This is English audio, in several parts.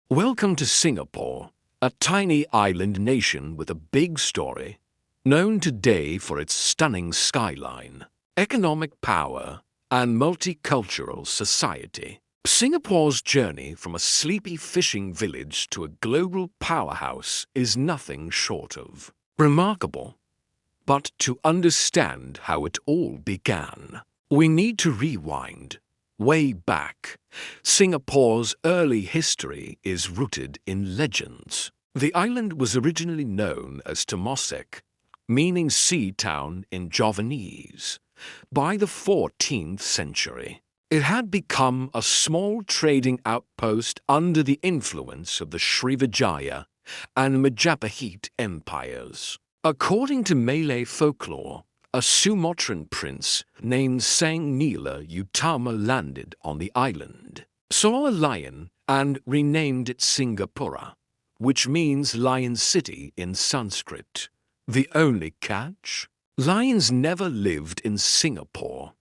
Welcome to Singapore, a tiny island nation with a big story, known today for its stunning skyline, economic power, and multicultural society. Singapore's journey from a sleepy fishing village to a global powerhouse is nothing short of remarkable. But to understand how it all began, we need to rewind way back. Singapore's early history is rooted in legends. The island was originally known as Temasek, meaning sea town in Javanese. By the 14th century, it had become a small trading outpost under the influence of the Srivijaya and Majapahit empires. According to Malay folklore, a Sumatran prince named Sang Nila Utama landed on the island, saw a lion, and renamed it Singapura, which means Lion City in Sanskrit. The only catch? Lions never lived in Singapore.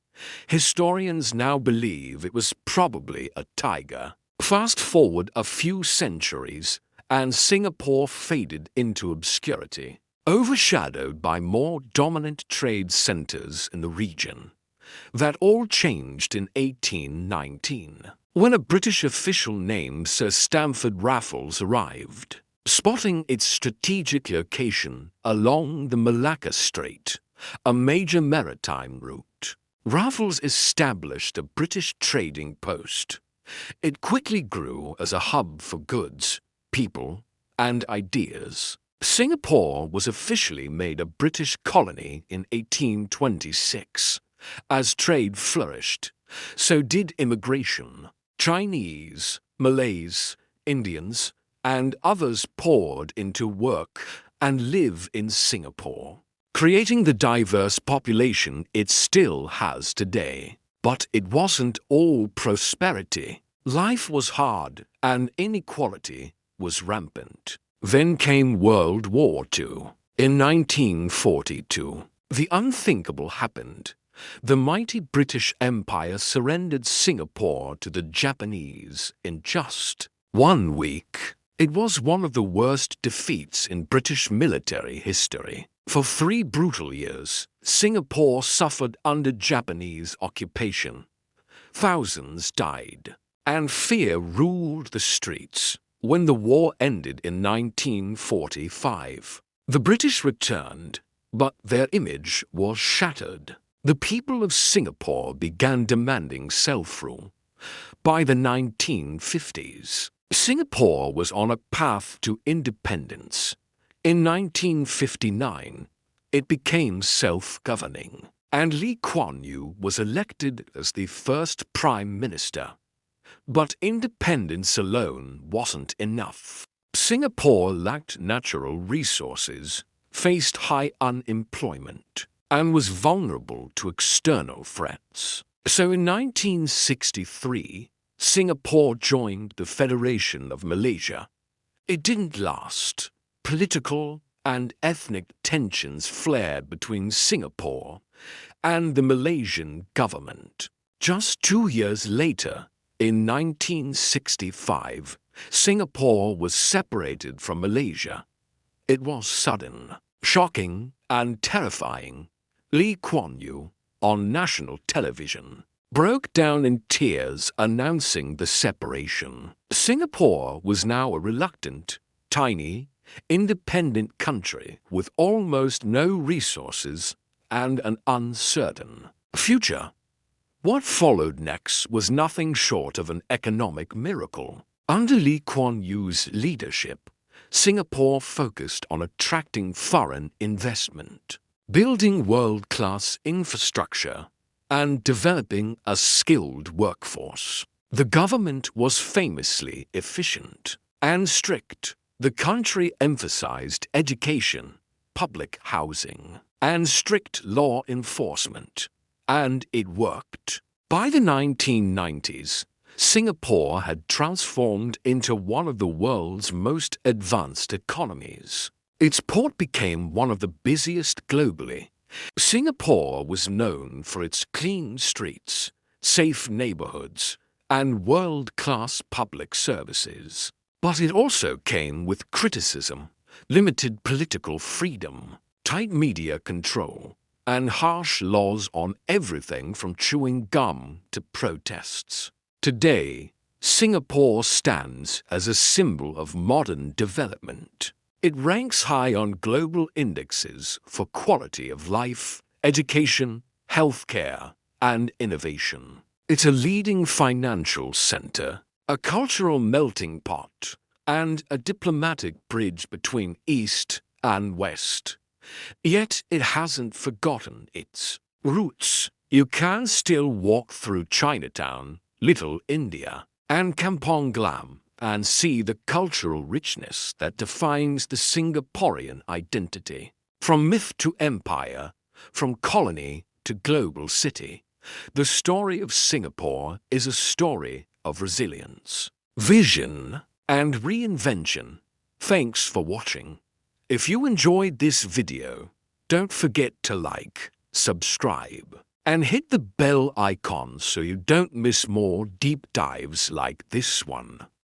Historians now believe it was probably a tiger. Fast forward a few centuries, and Singapore faded into obscurity, overshadowed by more dominant trade centers in the region. That all changed in 1819, when a British official named Sir Stamford Raffles arrived, spotting its strategic location along the Malacca Strait, a major maritime route. Raffles established a British trading post. It quickly grew as a hub for goods, people, and ideas. Singapore was officially made a British colony in 1826. As trade flourished, so did immigration. Chinese, Malays, Indians, and others poured into work and live in Singapore, creating the diverse population it still has today. But it wasn't all prosperity. Life was hard and inequality was rampant. Then came World War II. In 1942, the unthinkable happened. The mighty British Empire surrendered Singapore to the Japanese in just 1 week. It was one of the worst defeats in British military history. For 3 brutal years, Singapore suffered under Japanese occupation. Thousands died, and fear ruled the streets. When the war ended in 1945, the British returned, but their image was shattered. The people of Singapore began demanding self-rule. By the 1950s, Singapore was on a path to independence. In 1959, it became self-governing, and Lee Kuan Yew was elected as the first Prime Minister. But independence alone wasn't enough. Singapore lacked natural resources, faced high unemployment, and was vulnerable to external threats. So in 1963, Singapore joined the Federation of Malaysia. It didn't last. Political and ethnic tensions flared between Singapore and the Malaysian government. Just 2 years later, in 1965, Singapore was separated from Malaysia. It was sudden, shocking, and terrifying. Lee Kuan Yew, on national television, broke down in tears announcing the separation. Singapore was now a reluctant, tiny, independent country with almost no resources and an uncertain future. What followed next was nothing short of an economic miracle. Under Lee Kuan Yew's leadership, Singapore focused on attracting foreign investment, building world-class infrastructure, and developing a skilled workforce. The government was famously efficient and strict. The country emphasized education, public housing, and strict law enforcement. And it worked. By the 1990s, Singapore had transformed into one of the world's most advanced economies. Its port became one of the busiest globally. Singapore was known for its clean streets, safe neighborhoods, and world-class public services. But it also came with criticism, limited political freedom, tight media control, and harsh laws on everything from chewing gum to protests. Today, Singapore stands as a symbol of modern development. It ranks high on global indexes for quality of life, education, healthcare, and innovation. It's a leading financial center, a cultural melting pot, and a diplomatic bridge between East and West. Yet it hasn't forgotten its roots. You can still walk through Chinatown, Little India, and Kampong Glam and see the cultural richness that defines the Singaporean identity. From myth to empire, from colony to global city, the story of Singapore is a story of resilience, vision, and reinvention. Thanks for watching. If you enjoyed this video, don't forget to like, subscribe, and hit the bell icon so you don't miss more deep dives like this one.